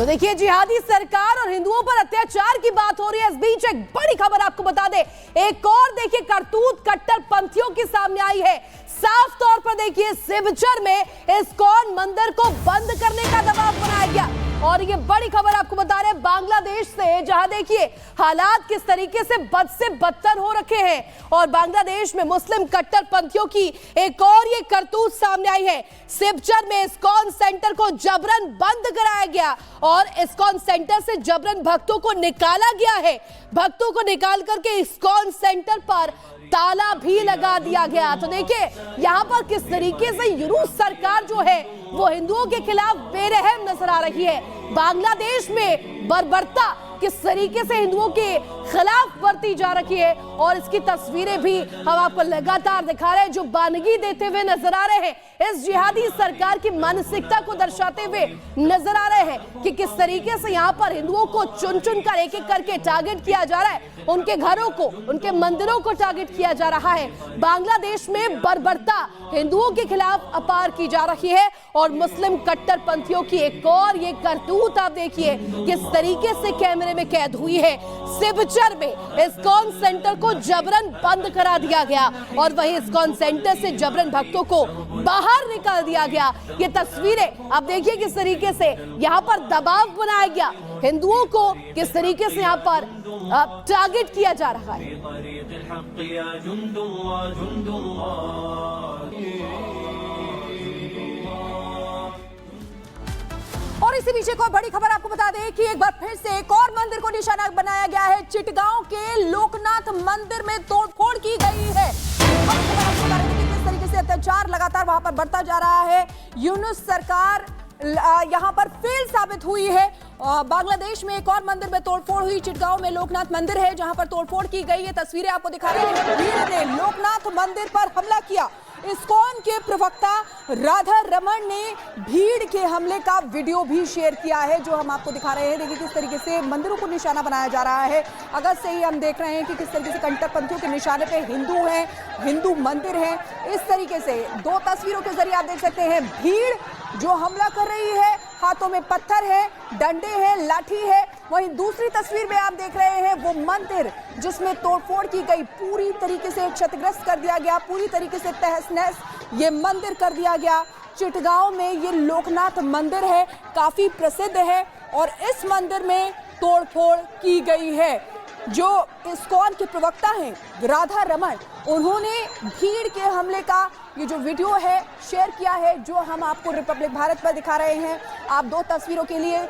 तो देखिए, जिहादी सरकार और हिंदुओं पर अत्याचार की बात हो रही है। इस बीच एक बड़ी खबर आपको बता दे, एक और देखिए करतूत कट्टरपंथियों की सामने आई है। साफ तौर पर देखिए, सिवचर में इस्कॉन मंदिर को बंद करने का दबाव बनाया गया। और ये बड़ी खबर आपको बता रहे हैं बांग्लादेश से, जहां देखिए हालात किस तरीके से बद से बदतर हो रखे हैं। और बांग्लादेश में मुस्लिम कट्टरपंथियों की एक और ये करतूत सामने आई है। सिवचर में इस्कॉन सेंटर को जबरन बंद कराया गया और इस्कॉन सेंटर से जबरन भक्तों को निकाला गया है। भक्तों को निकाल करके इस्कॉन सेंटर पर ताला भी लगा दिया गया। तो देखिए यहां पर किस तरीके से यूनुस सरकार जो है वो हिंदुओं के खिलाफ बेरहम नजर आ रही है। बांग्लादेश में बर्बरता किस तरीके से हिंदुओं के खिलाफ बरती जा रही है और इसकी तस्वीरें भी हम आपको लगातार दिखा रहे हैं, जो बानगी देते हुए नजर आ रहे हैं। इस जिहादी सरकार की मानसिकता को दर्शाते हुए नजर आ रहे हैं कि किस तरीके से यहाँ पर हिंदुओं को चुन चुन कर एक एक करके टारगेट किया जा रहा है। उनके घरों को, उनके मंदिरों को टारगेट किया जा रहा है। बांग्लादेश में बर्बरता हिंदुओं के खिलाफ अपार की जा रही है और मुस्लिम कट्टरपंथियों की एक और ये करतूत आप देखिए किस तरीके से कैमरे में कैद हुई है। सिवचर में इस्कॉन सेंटर को जबरन बंद करा दिया गया और वहीं इस्कॉन सेंटर से जबरन भक्तों को बाहर निकाल दिया गया। ये तस्वीरें आप देखिए किस तरीके से यहाँ पर दबाव बनाया गया, हिंदुओं को किस तरीके से यहाँ पर टारगेट किया जा रहा है। और इसी बीच एक और बड़ी खबर आपको बता दें कि एक बार फिर से एक और मंदिर को निशाना बनाया गया है। चिटगांव के लोकनाथ मंदिर में तोड़फोड़ की गई है। किस तरीके से अत्याचार लगातार वहां पर बढ़ता जा रहा है। यूनुस सरकार यहां पर फेल साबित हुई है। बांग्लादेश में एक और मंदिर में तोड़फोड़ हुई। चिटगांव में लोकनाथ मंदिर है जहां पर तोड़फोड़ की गई है। तस्वीरें आपको दिखा रहे हैं। भीड़ ने लोकनाथ मंदिर पर हमला किया। इस्कॉन के प्रवक्ता राधा रमन ने भीड़ के हमले का वीडियो भी शेयर किया है, जो हम आपको दिखा रहे हैं। देखिए किस तरीके से मंदिरों को निशाना बनाया जा रहा है। अगस्त से ही हम देख रहे हैं कि किस तरीके से कट्टरपंथियों के निशाने पे हिंदू हैं, हिंदू मंदिर हैं। इस तरीके से दो तस्वीरों के जरिए आप देख सकते हैं भीड़ जो हमला कर रही है, हाथों में पत्थर है, डंडे हैं, लाठी है। वहीं दूसरी तस्वीर में आप देख रहे हैं वो मंदिर जिसमें तोड़फोड़ की गई, पूरी तरीके से क्षतिग्रस्त कर दिया गया, पूरी तरीके से तहस नहस ये मंदिर कर दिया गया। चिटगांव में ये लोकनाथ मंदिर है, काफी प्रसिद्ध है और इस मंदिर में तोड़फोड़ की गई है। जो इस्कॉन के प्रवक्ता हैं राधा रमन, उन्होंने भीड़ के हमले का ये जो वीडियो है शेयर किया है, जो हम आपको रिपब्लिक भारत पर दिखा रहे हैं। आप दो तस्वीरों के लिए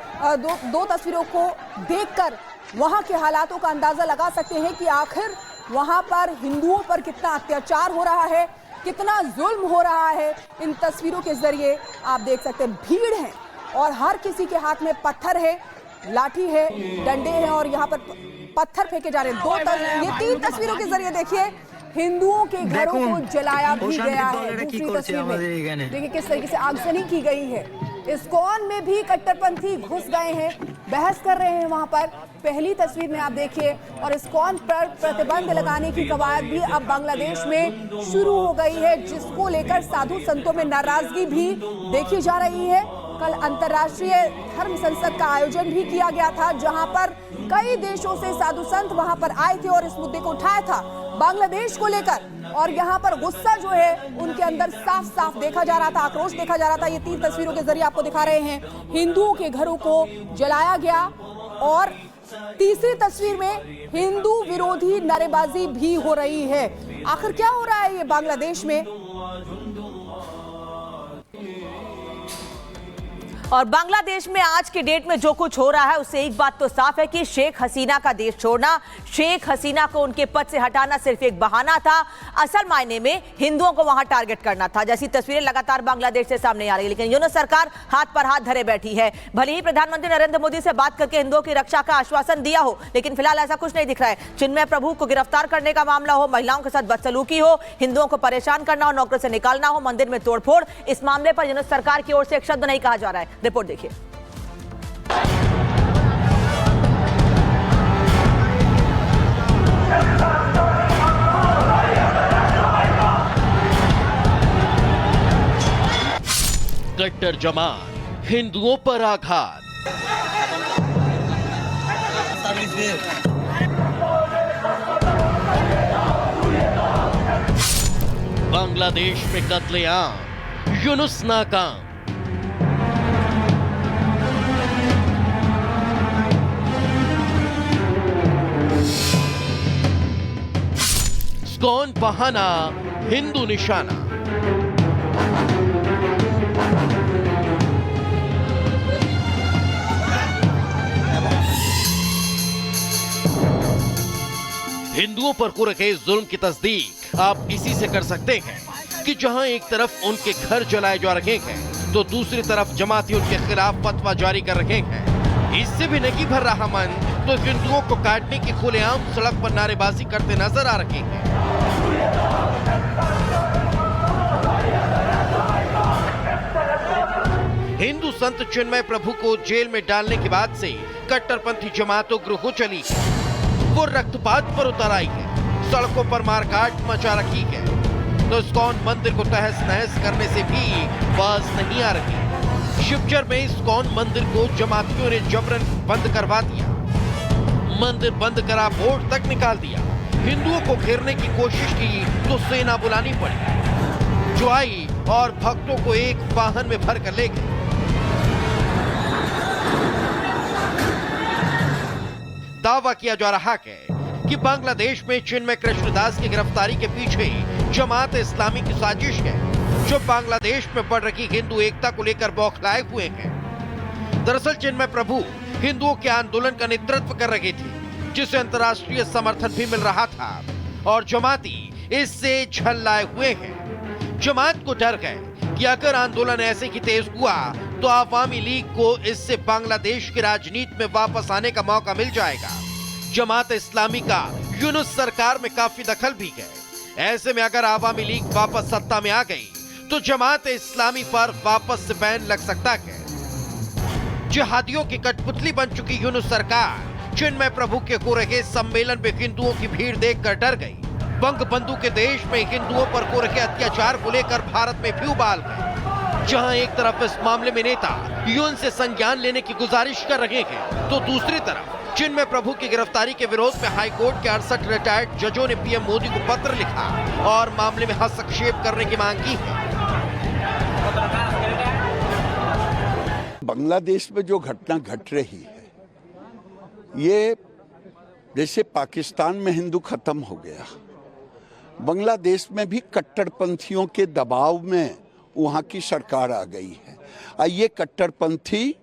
दो तस्वीरों को देखकर वहां के हालातों का अंदाजा लगा सकते हैं कि आखिर वहां पर हिंदुओं पर कितना अत्याचार हो रहा है, कितना जुल्म हो रहा है। इन तस्वीरों के जरिए आप देख सकते हैं भीड़ है और हर किसी के हाथ में पत्थर है, लाठी है, डंडे हैं और यहाँ पर पत्थर फेंके जा रहे हैं। ये तीन तस्वीरों के जरिए देखिए हिंदुओं के घरों को जलाया भी गया है। दूसरी तस्वीर में देखिए किस तरीके से आगजनी की गई है। इस्कॉन में भी कट्टरपंथी घुस गए हैं, बहस कर रहे हैं वहां पर। पहली तस्वीर में आप देखिए और इस्कॉन पर प्रतिबंध लगाने की कवायद भी अब बांग्लादेश में शुरू हो गई है, जिसको लेकर साधु संतों में नाराजगी भी देखी जा रही है। कल अंतर्राष्ट्रीय धर्म संसद का आयोजन भी किया गया था, जहां पर कई देशों से साधु संत वहां पर आए थे और इस मुद्दे को उठाया था बांग्लादेश को लेकर। और यहाँ पर गुस्सा जो है उनके अंदर साफ साफ देखा जा रहा था, आक्रोश देखा जा रहा था। ये तीन तस्वीरों के जरिए आपको दिखा रहे हैं हिंदुओं के घरों को जलाया गया और तीसरी तस्वीर में हिंदू विरोधी नारेबाजी भी हो रही है। आखिर क्या हो रहा है ये बांग्लादेश में? और बांग्लादेश में आज की डेट में जो कुछ हो रहा है उससे एक बात तो साफ है कि शेख हसीना का देश छोड़ना, शेख हसीना को उनके पद से हटाना सिर्फ एक बहाना था। असल मायने में हिंदुओं को वहां टारगेट करना था, जैसी तस्वीरें लगातार बांग्लादेश से सामने आ रही है। लेकिन यूनुस सरकार हाथ पर हाथ धरे बैठी है। भले ही प्रधानमंत्री नरेंद्र मोदी से बात करके हिंदुओं की रक्षा का आश्वासन दिया हो, लेकिन फिलहाल ऐसा कुछ नहीं दिख रहा है। चिन्मय प्रभु को गिरफ्तार करने का मामला हो, महिलाओं के साथ बदसलूकी हो, हिंदुओं को परेशान करना हो, नौकरी से निकालना हो, मंदिर में तोड़फोड़, इस मामले पर यूनुस सरकार की ओर से एक शब्द नहीं कहा जा रहा है। रिपोर्ट देखिए। कट्टर जमात, हिंदुओं पर आघात, बांग्लादेश में कत्लेआम, यूनुस नाकाम। इस्कॉन बहाना, हिंदू निशाना। हिंदुओं पर हो रखे जुल्म की तस्दीक आप इसी से कर सकते हैं कि जहां एक तरफ उनके घर जलाए जा रहे हैं तो दूसरी तरफ जमाती उनके खिलाफ फतवा जारी कर रहे हैं। इससे भी नहीं भर रहा मन तो हिंदुओं को काटने की खुलेआम सड़क पर नारेबाजी करते नजर आ रहे हैं। हिंदू संत चिन्मय प्रभु को जेल में डालने के बाद से कट्टरपंथी जमातों उग्र चली है। वो रक्तपात पर उतर आई है, सड़कों पर मारकाट मचा रखी है, तो इस्कॉन मंदिर को तहस नहस करने से भी बाज नहीं आ रही। शिवचर में इस्कॉन मंदिर को जमातियों ने जबरन बंद करवा दिया, मंदिर बंद करा, बोर्ड तक निकाल दिया। हिंदुओं को घेरने की कोशिश की तो सेना बुलानी पड़ी, जो आई और भक्तों को एक वाहन में भर कर ले गई। दावा किया जा रहा है कि बांग्लादेश में चिन्मय कृष्णदास की गिरफ्तारी के पीछे जमात इस्लामी की साजिश है, जो बांग्लादेश में बढ़ रही हिंदू एकता को लेकर बौखलाए हुए हैं। दरअसल चिन्मय प्रभु हिंदुओं के आंदोलन का नेतृत्व कर रहे थे, जिसे अंतर्राष्ट्रीय समर्थन भी मिल रहा था, और जमाती इससे झल्लाए हुए हैं। जमात को डर है कि अगर आंदोलन ऐसे ही तेज हुआ तो आवामी लीग को इससे बांग्लादेश की राजनीति में वापस आने का मौका मिल जाएगा। जमात इस्लामी का यूनुस सरकार में काफी दखल भी है। ऐसे में अगर आवामी लीग वापस सत्ता में आ गई तो जमात इस्लामी पर वापस से बैन लग सकता है। जिहादियों की कठपुतली बन चुकी यूनुस सरकार चिन्मय प्रभु के हो रहे सम्मेलन में हिंदुओं की भीड़ देखकर डर गई। बंगबंधु के देश में हिंदुओं पर हो रहे अत्याचार को लेकर भारत में भी उबाल गए, जहां एक तरफ इस मामले में नेता यूएन से संज्ञान लेने की गुजारिश कर रहे हैं तो दूसरी तरफ चिन्मय प्रभु की गिरफ्तारी के विरोध में हाईकोर्ट के 68 रिटायर्ड जजों ने पीएम मोदी को पत्र लिखा और मामले में हस्तक्षेप करने की मांग की है। बांग्लादेश में जो घटना घट रही है, ये जैसे पाकिस्तान में हिंदू खत्म हो गया, बांग्लादेश में भी कट्टरपंथियों के दबाव में वहाँ की सरकार आ गई है। ये कट्टरपंथी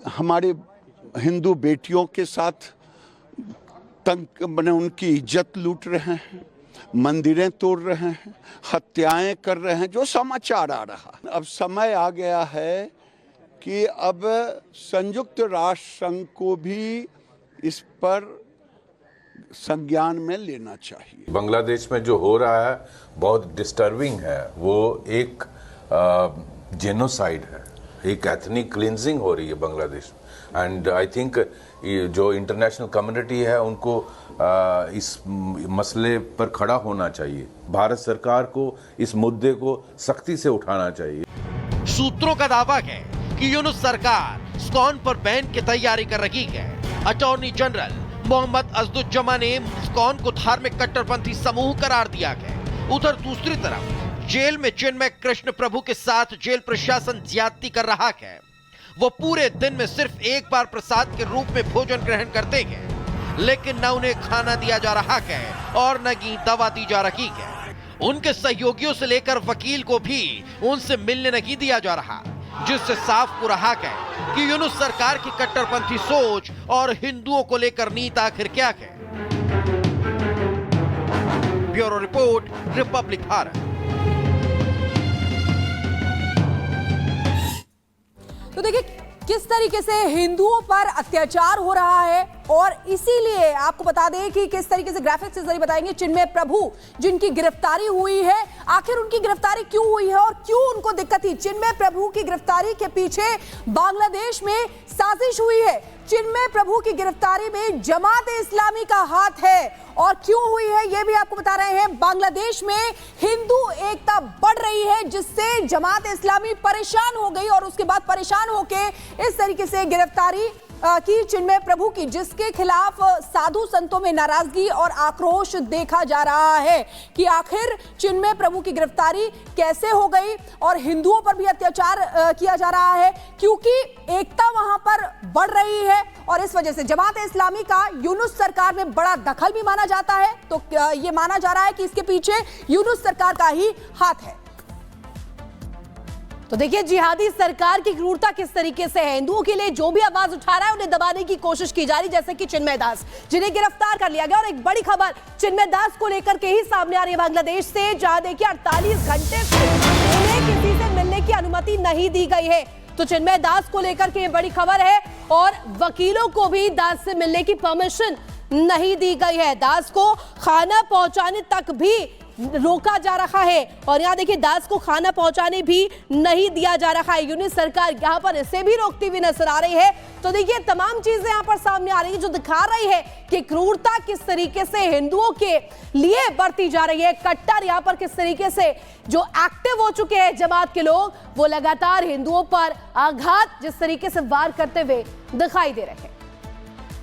हमारे हिंदू बेटियों के साथ तंग बने, उनकी इज्जत लूट रहे हैं, मंदिरें तोड़ रहे हैं, हत्याएं कर रहे हैं, जो समाचार आ रहा। अब समय आ गया है कि अब संयुक्त राष्ट्र संघ को भी इस पर संज्ञान में लेना चाहिए। बांग्लादेश में जो हो रहा है बहुत डिस्टर्बिंग है। वो एक जेनोसाइड है, एक एथनिक क्लींजिंग हो रही है बांग्लादेश में। एंड आई थिंक जो इंटरनेशनल कम्युनिटी है उनको इस मसले पर खड़ा होना चाहिए। भारत सरकार को इस मुद्दे को सख्ती से उठाना चाहिए। सूत्रों का दावा है कि यूनुस सरकार इस्कॉन पर बैन की तैयारी कर रही है। अटॉर्नी जनरल मोहम्मद असदुज्जमा ने इस्कॉन को धार्मिक कट्टरपंथी समूह करार दिया है। उधर दूसरी तरफ जेल में चिन्मय कृष्ण प्रभु के साथ जेल प्रशासन ज्यादती कर रहा है। वो पूरे दिन में सिर्फ एक बार प्रसाद के रूप में भोजन ग्रहण करते हैं, लेकिन न उन्हें खाना दिया जा रहा है और न ही दवा दी जा रही है। उनके सहयोगियों से लेकर वकील को भी उनसे मिलने नहीं दिया जा रहा, जिससे साफ हो रहा है कि यूनुस सरकार की कट्टरपंथी सोच और हिंदुओं को लेकर नीति आखिर क्या है। Bureau report, Republic Bharat. तो देखिए किस तरीके से हिंदुओं पर अत्याचार हो रहा है, और इसीलिए आपको बता दें कि किस तरीके से ग्राफिक्स के जरिए बताएंगे चिन्मय प्रभु जिनकी गिरफ्तारी हुई है, आखिर उनकी गिरफ्तारी क्यों हुई है और क्यों उनको दिक्कत थी। चिन्मय प्रभु की गिरफ्तारी के पीछे बांग्लादेश में साजिश हुई है। चिन्मय प्रभु की गिरफ्तारी में जमात इस्लामी का हाथ है और क्यों हुई है ये भी आपको बता रहे हैं। बांग्लादेश में हिंदू एकता बढ़ रही है जिससे जमात इस्लामी परेशान हो गई और उसके बाद परेशान होके इस तरीके से गिरफ्तारी की चिन्मय प्रभु की, जिसके खिलाफ साधु संतों में नाराजगी और आक्रोश देखा जा रहा है कि आखिर चिन्मय प्रभु की गिरफ्तारी कैसे हो गई और हिंदुओं पर भी अत्याचार किया जा रहा है, क्योंकि एकता वहां पर बढ़ रही है और इस वजह से जमात इस्लामी का यूनुस सरकार में बड़ा दखल भी माना जाता है। तो ये माना जा रहा है कि इसके पीछे यूनुस सरकार का ही हाथ है। तो देखिए जिहादी सरकार की क्रूरता किस तरीके से है। हिंदुओं के लिए जो भी आवाज उठा रहा है उन्हें दबाने की कोशिश की जा रही, जैसे कि चिन्मय दास जिन्हें गिरफ्तार कर लिया गया। और एक बड़ी खबर चिन्मय दास को लेकर के ही सामने आ रही है बांग्लादेश से, जहां देखिए 48 घंटे से उन्हें किसी से मिलने की अनुमति नहीं दी गई है। तो चिन्मय दास को लेकर के बड़ी खबर है और वकीलों को भी दास से मिलने की परमिशन नहीं दी गई है। दास को खाना पहुंचाने तक भी रोका जा रहा है और यहाँ देखिए दास को खाना पहुंचाने भी नहीं दिया जा रहा है। यूनिस सरकार यहाँ पर इसे भी रोकती हुई नजर आ रही है। तो देखिए तमाम चीजें यहाँ पर सामने आ रही है जो दिखा रही है कि क्रूरता किस तरीके से हिंदुओं के लिए बढ़ती जा रही है। कट्टर यहाँ पर किस तरीके से जो एक्टिव हो चुके हैं जमात के लोग, वो लगातार हिंदुओं पर आघात जिस तरीके से वार करते हुए दिखाई दे रहे हैं।